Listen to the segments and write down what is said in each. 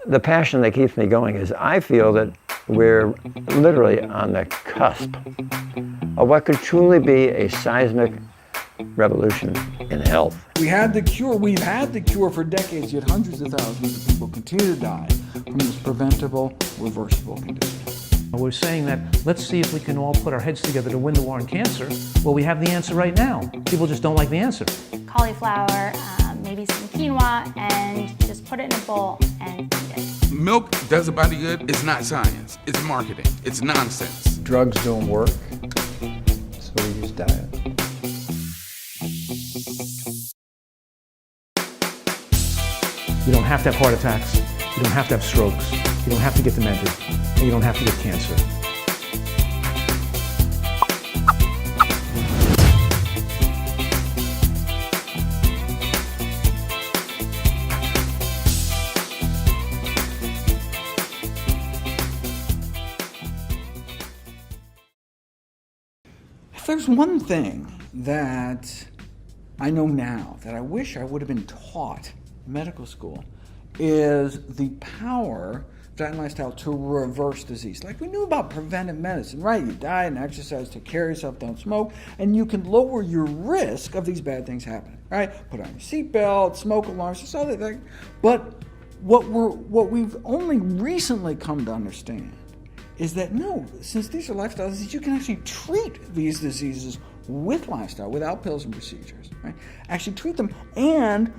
the passion that keeps me going is I feel that we're literally on the cusp of what could truly be a seismic revolution in health. We had the cure. We've had the cure for decades, yet hundreds of thousands of people continue to die from this preventable, reversible condition. We're saying that let's see if we can all put our heads together to win the war on cancer. Well, we have the answer right now. People just don't like the answer. Cauliflower, maybe some quinoa, and just put it in a bowl and eat it. Milk does a body good. It's not science. It's marketing. It's nonsense. Drugs don't work, so we use diet. You don't have to have heart attacks. You don't have to have strokes. You don't have to get demented. And you don't have to get cancer. If there's one thing that I know now that I wish I would have been taught in medical school is the power of diet and lifestyle to reverse disease. Like we knew about preventive medicine, right? You diet and exercise, take care of yourself, don't smoke, and you can lower your risk of these bad things happening, right? Put on your seatbelt, smoke alarms, just all that thing. But what we've only recently come to understand is that no, since these are lifestyle diseases, you can actually treat these diseases with lifestyle, without pills and procedures, right? Actually treat them, and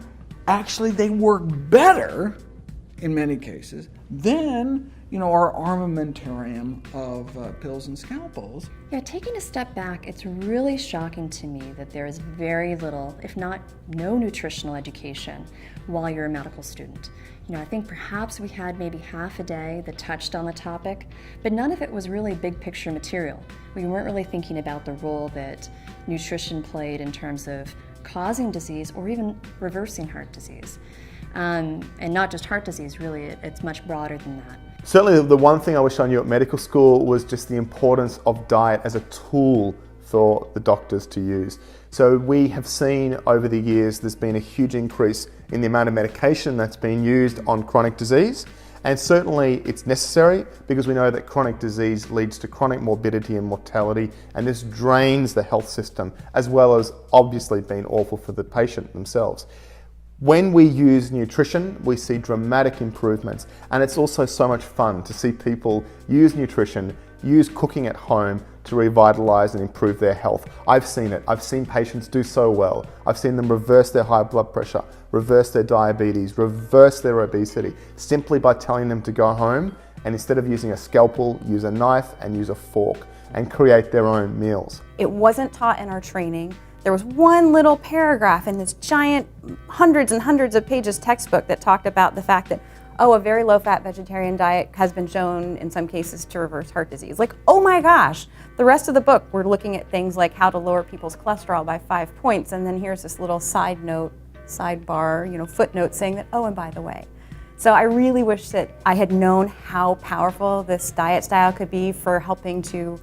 actually they work better in many cases than our armamentarium of pills and scalpels. Yeah, taking a step back, it's really shocking to me that there is very little, if not no nutritional education while you're a medical student. I think perhaps we had maybe half a day that touched on the topic, but none of it was really big picture material. We weren't really thinking about the role that nutrition played in terms of causing disease or even reversing heart disease. And not just heart disease, really, it's much broader than that. Certainly the one thing I wish I knew at medical school was just the importance of diet as a tool for the doctors to use. So we have seen over the years there's been a huge increase in the amount of medication that's been used on chronic disease, and certainly it's necessary because we know that chronic disease leads to chronic morbidity and mortality, and this drains the health system as well as obviously being awful for the patient themselves. When we use nutrition, we see dramatic improvements, and it's also so much fun to see people use nutrition, use cooking at home to revitalize and improve their health. I've seen it. I've seen patients do so well. I've seen them reverse their high blood pressure, reverse their diabetes, reverse their obesity, simply by telling them to go home and instead of using a scalpel, use a knife and use a fork and create their own meals. It wasn't taught in our training. There was one little paragraph in this giant hundreds and hundreds of pages textbook that talked about the fact that, a very low-fat vegetarian diet has been shown in some cases to reverse heart disease. Like, oh my gosh, the rest of the book, we're looking at things like how to lower people's cholesterol by 5 points, and then here's this little side note, sidebar, footnote saying that, and by the way. So I really wish that I had known how powerful this diet style could be for helping to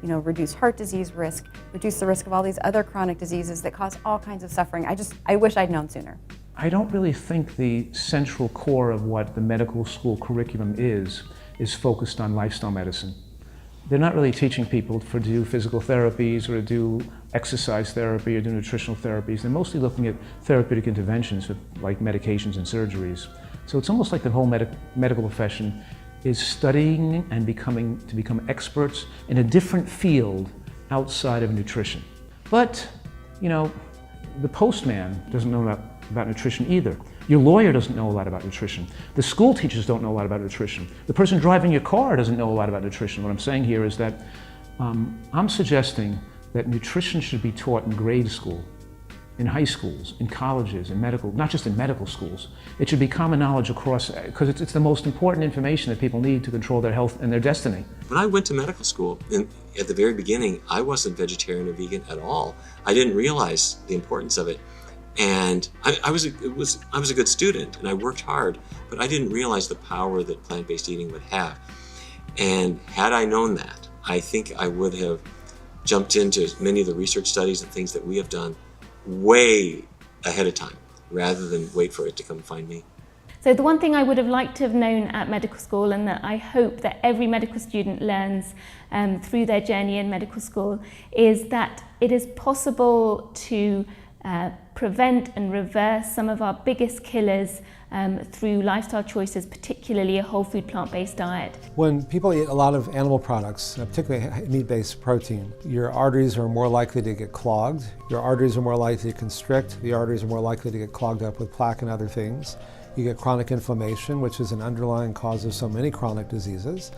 reduce heart disease risk, reduce the risk of all these other chronic diseases that cause all kinds of suffering. I wish I'd known sooner. I don't really think the central core of what the medical school curriculum is focused on lifestyle medicine. They're not really teaching people to do physical therapies or to do exercise therapy or do nutritional therapies. They're mostly looking at therapeutic interventions like medications and surgeries. So it's almost like the whole medical profession is studying and to become experts in a different field outside of nutrition. But, the postman doesn't know about nutrition either. Your lawyer doesn't know a lot about nutrition. The school teachers don't know a lot about nutrition. The person driving your car doesn't know a lot about nutrition. What I'm saying here is that I'm suggesting that nutrition should be taught in grade school, in high schools, in colleges, in medical, not just in medical schools. It should be common knowledge across, because it's the most important information that people need to control their health and their destiny. When I went to medical school, at the very beginning, I wasn't vegetarian or vegan at all. I didn't realize the importance of it. And I was a good student and I worked hard, but I didn't realize the power that plant-based eating would have. And had I known that, I think I would have jumped into many of the research studies and things that we have done way ahead of time, rather than wait for it to come find me. So the one thing I would have liked to have known at medical school, and that I hope that every medical student learns through their journey in medical school, is that it is possible to prevent and reverse some of our biggest killers through lifestyle choices, particularly a whole food plant-based diet. When people eat a lot of animal products, particularly meat-based protein, your arteries are more likely to get clogged, your arteries are more likely to constrict, the arteries are more likely to get clogged up with plaque and other things. You get chronic inflammation, which is an underlying cause of so many chronic diseases.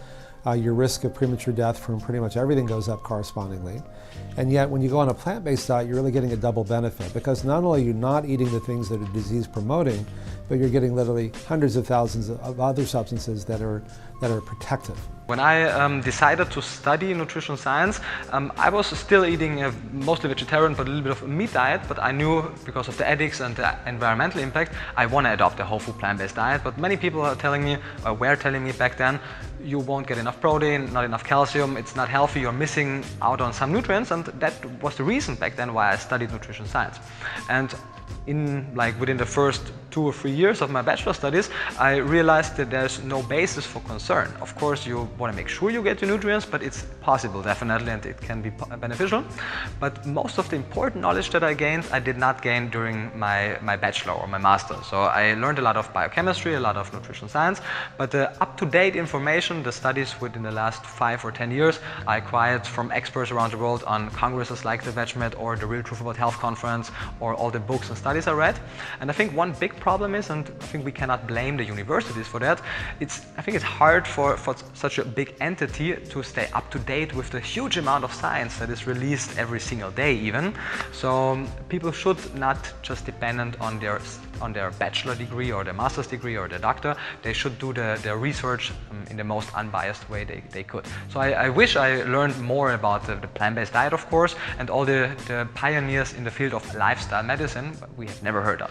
Your risk of premature death from pretty much everything goes up correspondingly. And yet when you go on a plant-based diet, you're really getting a double benefit, because not only are you not eating the things that are disease promoting, but you're getting literally hundreds of thousands of other substances that are protective. When I decided to study nutrition science, I was still eating a mostly vegetarian but a little bit of a meat diet, but I knew because of the ethics and the environmental impact, I want to adopt a whole food plant-based diet. But many people are telling me, or were telling me back then, you won't get enough protein, not enough calcium, it's not healthy, you're missing out on some nutrients, and that was the reason back then why I studied nutrition science. And within the first 2 or 3 years of my bachelor studies, I realized that there's no basis for concern. Of course, you want to make sure you get your nutrients, but it's possible definitely, and it can be beneficial. But most of the important knowledge that I gained, I did not gain during my bachelor or my master. So I learned a lot of biochemistry, a lot of nutrition science, but the up-to-date information, the studies within the last 5 or 10 years, I acquired from experts around the world on congresses like the VEGANISM or the Real Truth About Health conference, or all the books and studies I read. And I think one big problem is, and I think we cannot blame the universities for that, I think it's hard for such a big entity to stay up to date with the huge amount of science that is released every single day even. So people should not just depend on their bachelor degree or their master's degree or their doctor. They should do their research in the most unbiased way they could. So I wish I learned more about the plant-based diet, of course, and all the pioneers in the field of lifestyle medicine, but we have never heard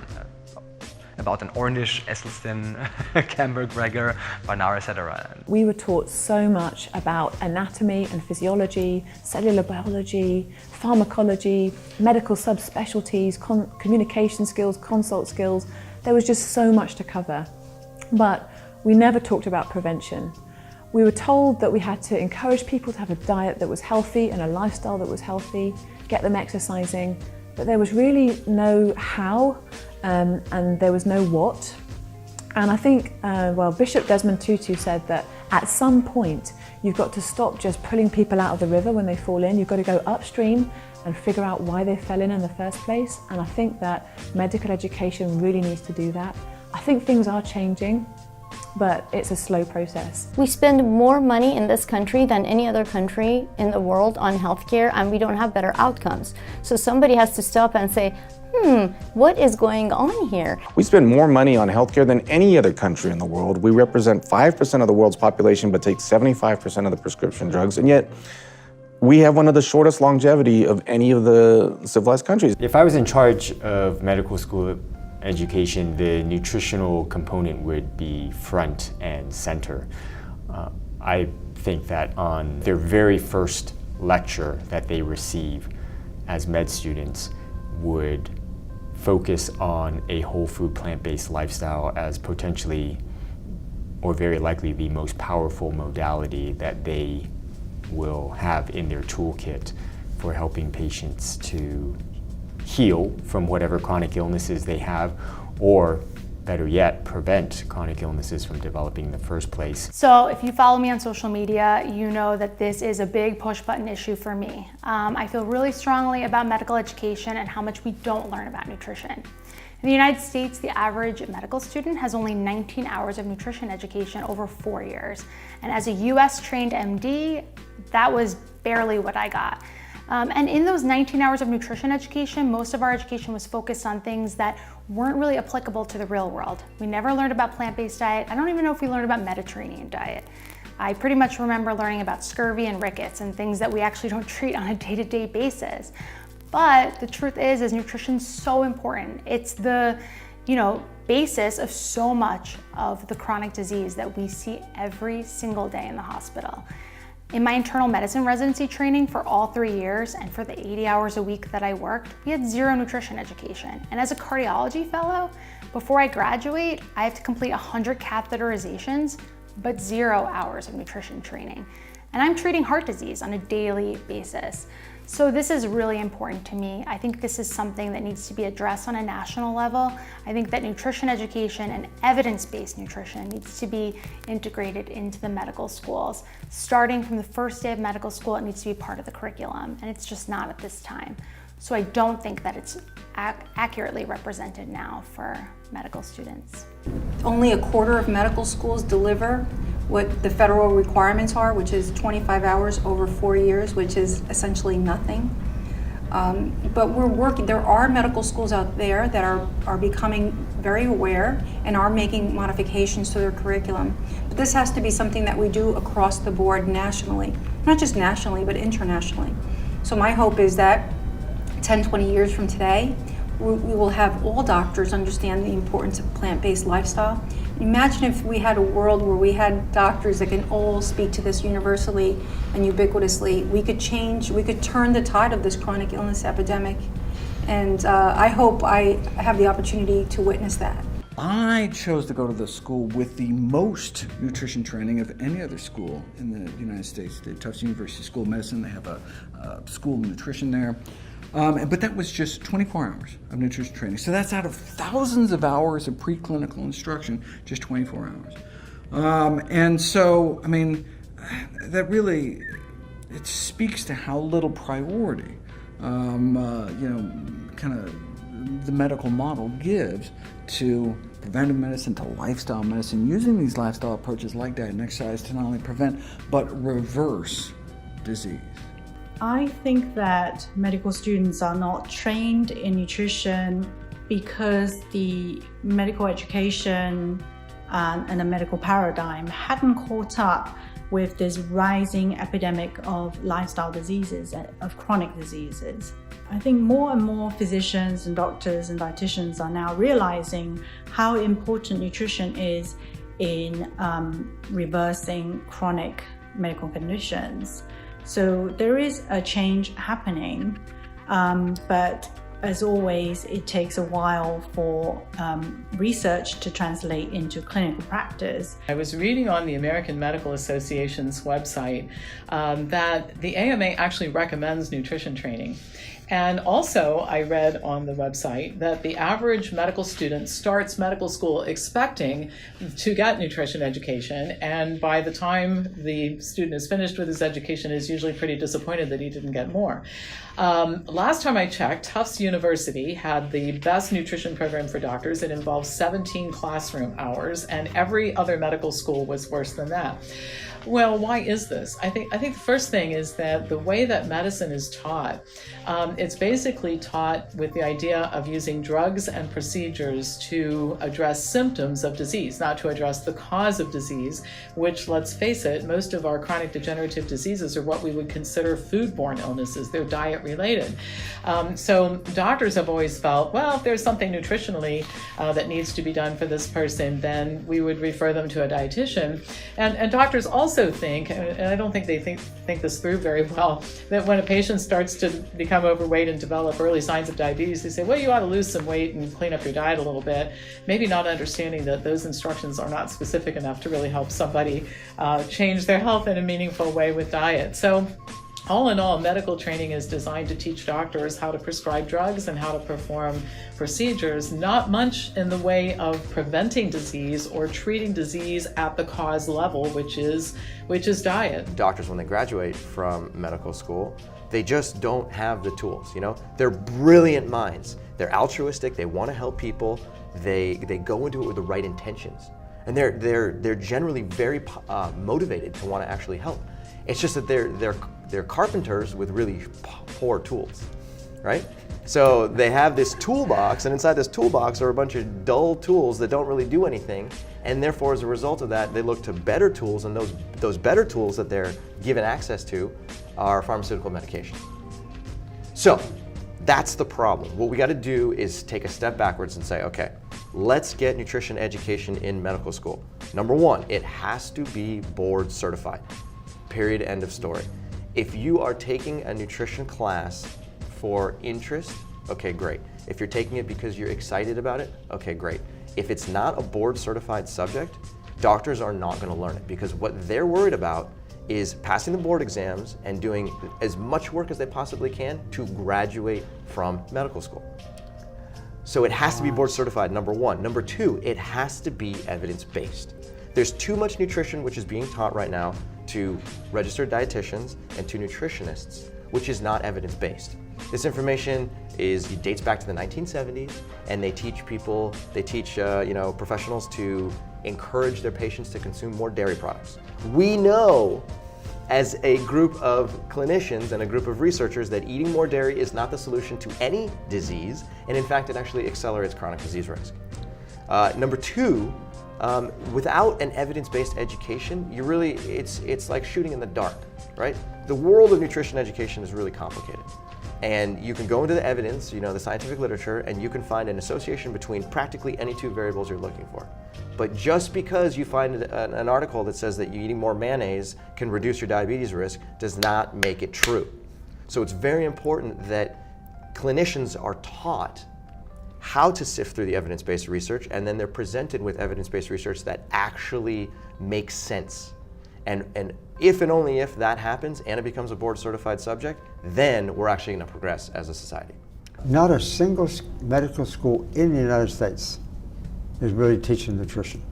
about an ORNISH, ESSELSTYN, CAMPBELL, Barnard, etc. We were taught so much about anatomy and physiology, cellular biology, pharmacology, medical subspecialties, communication skills, consult skills. There was just so much to cover. But we never talked about prevention. We were told that we had to encourage people to have a diet that was healthy and a lifestyle that was healthy, get them exercising, but there was really no how, and there was no what. And I think, Bishop Desmond Tutu said that at some point you've got to stop just pulling people out of the river when they fall in. You've got to go upstream and figure out why they fell in the first place. And I think that medical education really needs to do that. I think things are changing, but it's a slow process. We spend more money in this country than any other country in the world on healthcare, and we don't have better outcomes. So somebody has to stop and say, what is going on here? We spend more money on healthcare than any other country in the world. We represent 5% of the world's population, but take 75% of the prescription drugs, and yet we have one of the shortest longevity of any of the civilized countries. If I was in charge of medical school education, the nutritional component would be front and center. I think that on their very first lecture that they receive as med students would focus on a whole food plant-based lifestyle as potentially or very likely the most powerful modality that they will have in their toolkit for helping patients to heal from whatever chronic illnesses they have, or better yet, prevent chronic illnesses from developing in the first place. So if you follow me on social media, you know that this is a big push button issue for me. I feel really strongly about medical education and how much we don't learn about nutrition. In the United States, the average medical student has only 19 hours of nutrition education over 4 years. And as a US trained MD, that was barely what I got. And in those 19 hours of nutrition education, most of our education was focused on things that weren't really applicable to the real world. We never learned about plant-based diet. I don't even know if we learned about Mediterranean diet. I pretty much remember learning about scurvy and rickets and things that we actually don't treat on a day-to-day basis. But the truth is nutrition's so important. It's the, basis of so much of the chronic disease that we see every single day in the hospital. In my internal medicine residency training for all 3 years and for the 80 hours a week that I worked, we had zero nutrition education. And as a cardiology fellow, Before I graduate, I have to complete 100 catheterizations, but 0 hours of nutrition training. And I'm treating heart disease on a daily basis. So this is really important to me. I think this is something that needs to be addressed on a national level. I think that nutrition education and evidence-based nutrition needs to be integrated into the medical schools. Starting from the first day of medical school, it needs to be part of the curriculum, and it's just not at this time. So I don't think that it's accurately represented now for medical students. Only a quarter of medical schools deliver what the federal requirements are, which is 25 hours over 4 years, which is essentially nothing. But we're working, there are medical schools out there that are becoming very aware and are making modifications to their curriculum. But this has to be something that we do across the board nationally, not just nationally, but internationally. So my hope is that 10, 20 years from today, we will have all doctors understand the importance of plant-based lifestyle. Imagine if we had a world where we had doctors that can all speak to this universally and ubiquitously. We could turn the tide of this chronic illness epidemic. And I hope I have the opportunity to witness that. I chose to go to the school with the most nutrition training of any other school in the United States. The Tufts University School of Medicine, they have a school of nutrition there. But that was just 24 hours of nutrition training. So that's out of thousands of hours of preclinical instruction, just 24 hours. And so, I mean, that really, it speaks to how little priority, kind of the medical model gives to preventive medicine, to lifestyle medicine, using these lifestyle approaches like diet and exercise to not only prevent, but reverse disease. I think that medical students are not trained in nutrition because the medical education and the medical paradigm hadn't caught up with this rising epidemic of lifestyle diseases, of chronic diseases. I think more and more physicians and doctors and dietitians are now realizing how important nutrition is in reversing chronic medical conditions. So there is a change happening, but as always, it takes a while for research to translate into clinical practice. I was reading on the American Medical Association's website that the AMA actually recommends nutrition training. And also, I read on the website that the average medical student starts medical school expecting to get nutrition education, and by the time the student is finished with his education is usually pretty disappointed that he didn't get more. Last time I checked, Tufts University had the best nutrition program for doctors. It involved 17 classroom hours, and every other medical school was worse than that. Well, why is this? I think the first thing is that the way that medicine is taught, it's basically taught with the idea of using drugs and procedures to address symptoms of disease, not to address the cause of disease, which, let's face it, most of our chronic degenerative diseases are what we would consider foodborne illnesses. They're diet related. So doctors have always felt, well, if there's something nutritionally that needs to be done for this person, then we would refer them to a dietitian. And doctors also think, and I don't think they think this through very well, that when a patient starts to become overweight and develop early signs of diabetes, they say, well, you ought to lose some weight and clean up your diet a little bit, maybe not understanding that those instructions are not specific enough to really help somebody change their health in a meaningful way with diet. So all in all, medical training is designed to teach doctors how to prescribe drugs and how to perform procedures, not much in the way of preventing disease or treating disease at the cause level, which is diet. Doctors, when they graduate from medical school, they just don't have the tools, you know? They're brilliant minds. They're altruistic, they want to help people, they go into it with the right intentions. And they're generally very motivated to want to actually help. It's just that they're carpenters with really poor tools, right? So they have this toolbox, and inside this toolbox are a bunch of dull tools that don't really do anything, and therefore as a result of that, they look to better tools, and those better tools that they're given access to are pharmaceutical medication. So that's the problem. What we got to do is take a step backwards and say, okay, let's get nutrition education in medical school. Number one, it has to be board certified. Period, end of story. If you are taking a nutrition class for interest, okay, great. If you're taking it because you're excited about it, okay, great. if it's not a board certified subject, doctors are not going to learn it, because what they're worried about is passing the board exams and doing as much work as they possibly can to graduate from medical school. So it has to be board certified, number one. Number two, it has to be evidence-based. There's too much nutrition which is being taught right now to registered dietitians and to nutritionists, which is not evidence-based. This information dates back to the 1970s, and they teach people, professionals to encourage their patients to consume more dairy products. We know as a group of clinicians and a group of researchers that eating more dairy is not the solution to any disease, and in fact it actually accelerates chronic disease risk. Number two, without an evidence-based education, it's like shooting in the dark, right? The world of nutrition education is really complicated. And you can go into the evidence, the scientific literature, and you can find an association between practically any two variables you're looking for. But just because you find an article that says that you eating more mayonnaise can reduce your diabetes risk does not make it true. So it's very important that clinicians are taught how to sift through the evidence-based research, and then they're presented with evidence-based research that actually makes sense. And if and only if that happens and it becomes a board certified subject, then we're actually going to progress as a society. Not a single medical school in the United States is really teaching nutrition.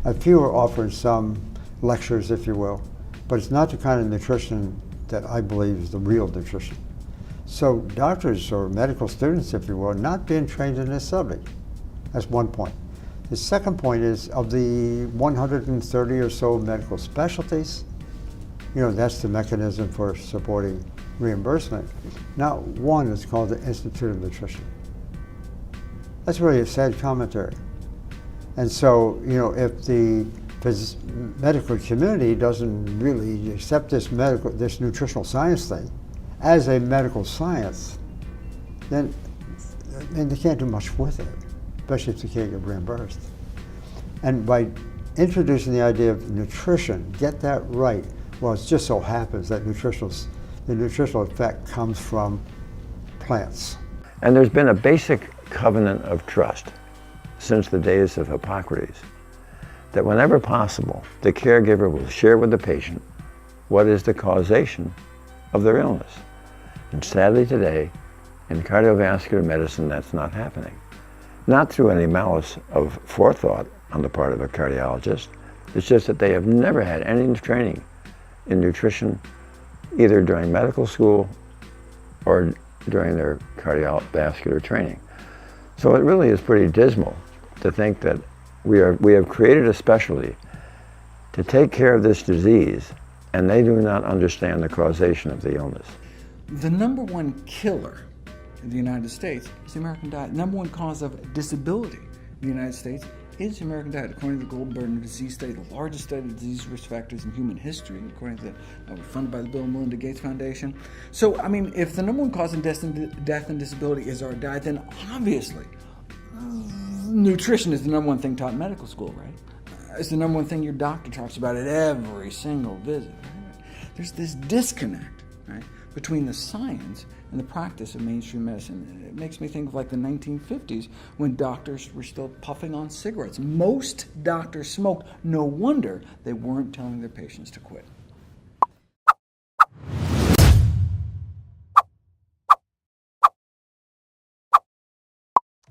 A few are offering some lectures, if you will, but it's not the kind of nutrition that I believe is the real nutrition. So doctors or medical students, if you will, are not being trained in this subject. That's one point. The second point is, of the 130 or so medical specialties, that's the mechanism for supporting reimbursement. Not one is called the Institute of Nutrition. That's really a sad commentary. And so, if the medical community doesn't really accept this nutritional science thing as a medical science, then they can't do much with it, especially if they can't get reimbursed. And by introducing the idea of nutrition, get that right, well, it just so happens that the nutritional effect comes from plants. And there's been a basic covenant of trust since the days of Hippocrates, that whenever possible, the caregiver will share with the patient what is the causation of their illness. And sadly today, in cardiovascular medicine, that's not happening. Not through any malice of forethought on the part of a cardiologist, it's just that they have never had any training in nutrition, either during medical school or during their cardiovascular training. So it really is pretty dismal to think that we have created a specialty to take care of this disease, and they do not understand the causation of the illness. The number one killer in the United States is the American diet. The number one cause of disability in the United States is the American diet, according to the Global Burden of Disease Study, the largest study of disease risk factors in human history, according to funded by the Bill and Melinda Gates Foundation. So, if the number one cause of death and disability is our diet, then obviously nutrition is the number one thing taught in medical school, right? It's the number one thing your doctor talks about at every single visit. Right? There's this disconnect, right, between the science and the practice of mainstream medicine. It makes me think of like the 1950s when doctors were still puffing on cigarettes. Most doctors smoked. No wonder they weren't telling their patients to quit.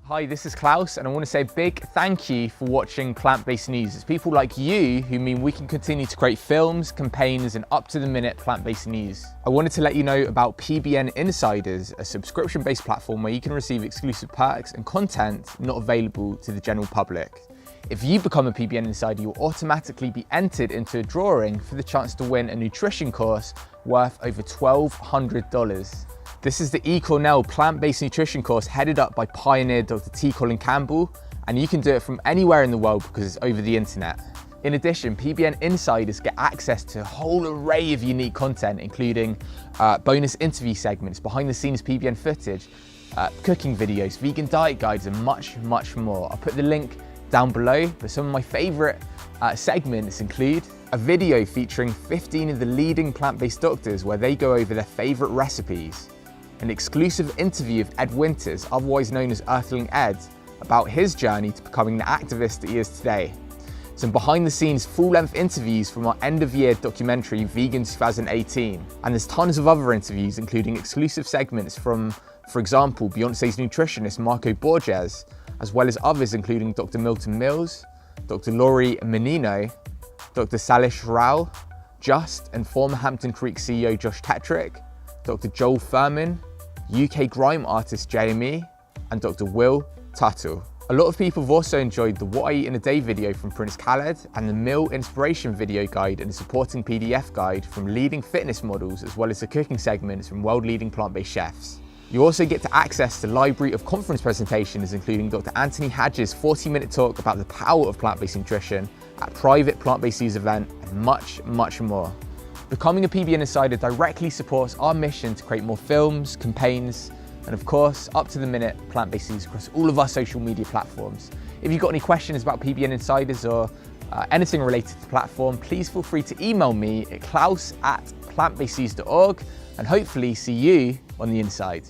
Hi, this is Klaus, and I want to say a big thank you for watching Plant-Based News. It's people like you who mean we can continue to create films, campaigns, and up-to-the-minute plant-based news. I wanted to let you know about PBN Insiders, a subscription-based platform where you can receive exclusive perks and content not available to the general public. If you become a PBN Insider, you'll automatically be entered into a drawing for the chance to win a nutrition course worth over $1,200. This is the eCornell plant-based nutrition course headed up by pioneer Dr. T. Colin Campbell, and you can do it from anywhere in the world because it's over the internet. In addition, PBN Insiders get access to a whole array of unique content, including bonus interview segments, behind-the-scenes PBN footage, cooking videos, vegan diet guides, and much, much more. I'll put the link down below, but some of my favorite segments include a video featuring 15 of the leading plant-based doctors where they go over their favorite recipes, an exclusive interview of Ed Winters, otherwise known as Earthling Ed, about his journey to becoming the activist that he is today. Some behind the scenes full-length interviews from our end of year documentary Vegan 2018. And there's tons of other interviews, including exclusive segments from, for example, Beyonce's nutritionist Marco Borges, as well as others including Dr. Milton Mills, Dr. Laurie Menino, Dr. Salish Rao, Just and former Hampton Creek CEO Josh Tetrick, Dr. Joel Furman, UK grime artist JME, and Dr. Will Tuttle. A lot of people have also enjoyed the What I Eat in a Day video from Prince Khaled and the Meal Inspiration video guide and the supporting PDF guide from leading fitness models, as well as the cooking segments from world-leading plant-based chefs. You also get to access the library of conference presentations, including Dr. Anthony Hadge's 40-minute talk about the power of plant-based nutrition, a private plant-based news event, and much, much more. Becoming a PBN Insider directly supports our mission to create more films, campaigns, and of course, up-to-the-minute plant-based news across all of our social media platforms. If you've got any questions about PBN Insiders or anything related to the platform, please feel free to email me at klaus@plantbasednews.org, and hopefully see you on the inside.